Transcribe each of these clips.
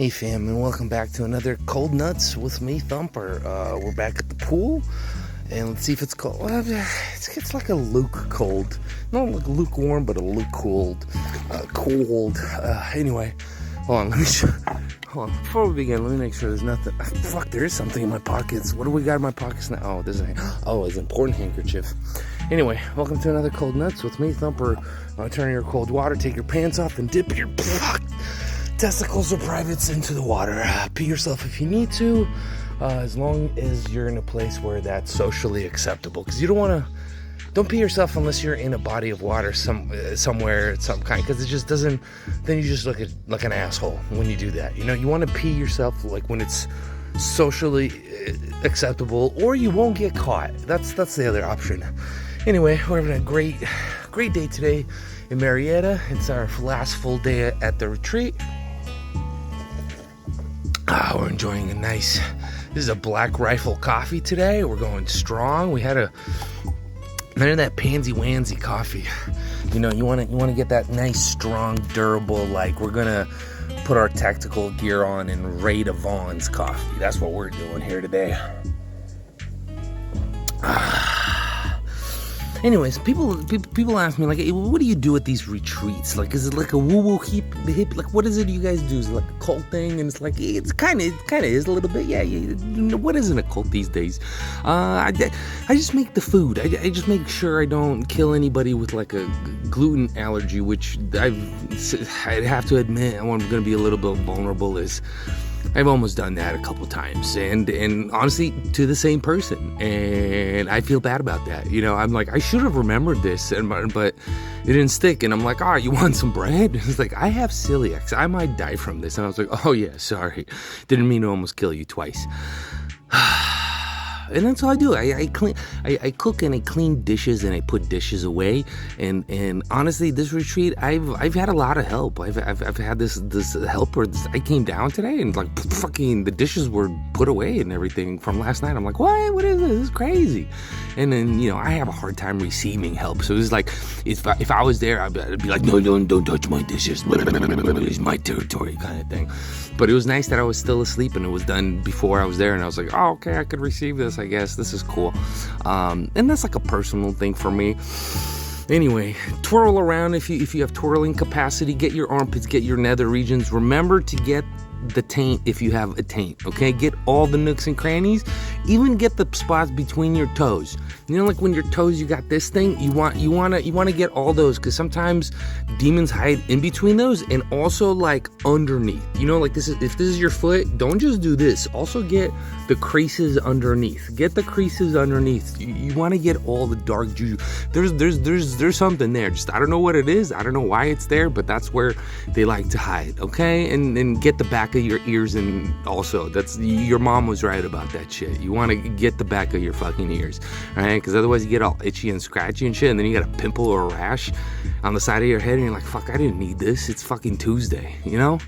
Hey fam, and welcome back to another Cold Nuts with me, Thumper. We're back at the pool, and let's see if it's cold. Well, it's like a luke cold. Not like lukewarm, but a luke cold. Anyway, hold on, hold on. Before we begin, let me make sure there's nothing. Fuck, there is something in my pockets. What do we got in my pockets now? Oh, it's an important handkerchief. Anyway, welcome to another Cold Nuts with me, Thumper. Turn your cold water, take your pants off, and dip your testicles or privates into the water. Pee yourself if you need to, as long as you're in a place where that's socially acceptable. Because you don't pee yourself unless you're in a body of water somewhere of some kind. Because it just doesn't. Then you just look like an asshole when you do that. You know, you want to pee yourself like when it's socially acceptable, or you won't get caught. That's the other option. Anyway, we're having a great day today in Marietta. It's our last full day at the retreat. We're enjoying this is a Black Rifle coffee today. We're going strong. We had none of that pansy-wansy coffee. You know, you want to get that nice, strong, durable, like we're going to put our tactical gear on and raid a Vaughn's coffee. That's what we're doing here today. Anyways, people ask me, like, hey, what do you do at these retreats? Like, is it like a woo-woo hip? Like, what is it you guys do? Is it like a cult thing? And it's like, it's kind of is a little bit. Yeah. What isn't a cult these days? I just make the food. I just make sure I don't kill anybody with like a gluten allergy, which I'd have to admit, I'm going to be a little bit vulnerable, is I've almost done that a couple times, and honestly, to the same person, and I feel bad about that. You know, I'm like, I should have remembered this, but it didn't stick, and I'm like, you want some bread? It's like, I have celiac, I might die from this, and I was like, oh yeah, sorry, didn't mean to almost kill you twice. And that's all I do. I cook and I clean dishes and I put dishes away. And honestly, this retreat, I've had a lot of help. I've had this helper. I came down today and like fucking the dishes were put away and everything from last night. I'm like, what is this? This is crazy. And then, you know, I have a hard time receiving help. So it was like, if I was there, I'd be like, no, don't touch my dishes. It's my territory kind of thing. But it was nice that I was still asleep and it was done before I was there. And I was like, oh, okay, I could receive this, I guess. This is cool. And that's like a personal thing for me. Anyway, twirl around if you have twirling capacity. Get your armpits, get your nether regions. Remember to get the taint if you have a taint, okay? Get all the nooks and crannies. Even get the spots between your toes. You know, like when your toes, you got this thing. You want to get all those, because sometimes demons hide in between those, and also like underneath. You know, like if this is your foot, don't just do this. Also get the creases underneath. Get the creases underneath. You want to get all the dark juju. There's something there. Just I don't know what it is. I don't know why it's there, but that's where they like to hide. Okay, and get the back of your ears, and also that's your mom was right about that shit. You want to get the back of your fucking ears, all right? Because otherwise you get all itchy and scratchy and shit, and then you got a pimple or a rash on the side of your head, and you're like, fuck, I didn't need this. It's fucking Tuesday, you know?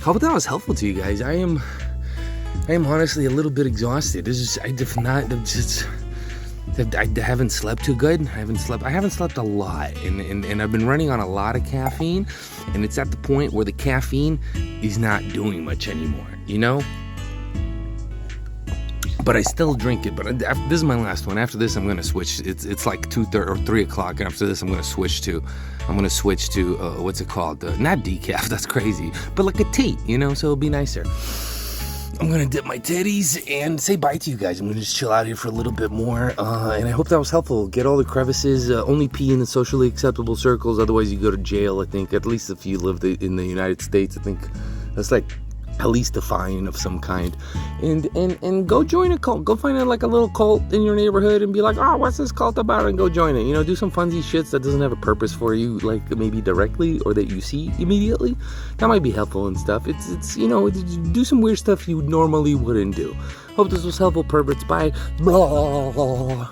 Hope that was helpful to you guys. I am honestly a little bit exhausted. I haven't slept too good. I haven't slept a lot, and I've been running on a lot of caffeine, and it's at the point where the caffeine is not doing much anymore, you know? But I still drink it. But this is my last one. After this, I'm gonna switch. It's like 2:30 or 3 o'clock, and after this, I'm gonna switch to what's it called? Not decaf. That's crazy. But like a tea, you know. So it'll be nicer. I'm gonna dip my titties and say bye to you guys. I'm gonna just chill out here for a little bit more, and I hope that was helpful. Get all the crevices. Only pee in the socially acceptable circles. Otherwise, you go to jail. I think, at least if you live in the United States. I think that's like at least a fine of some kind. And go join a cult. Go find like a little cult in your neighborhood and be like, what's this cult about? And go join it. You know, do some funsy shits that doesn't have a purpose for you, like maybe directly or that you see immediately. That might be helpful and stuff. It's you know, do some weird stuff you normally wouldn't do. Hope this was helpful, perverts. Bye. Blah.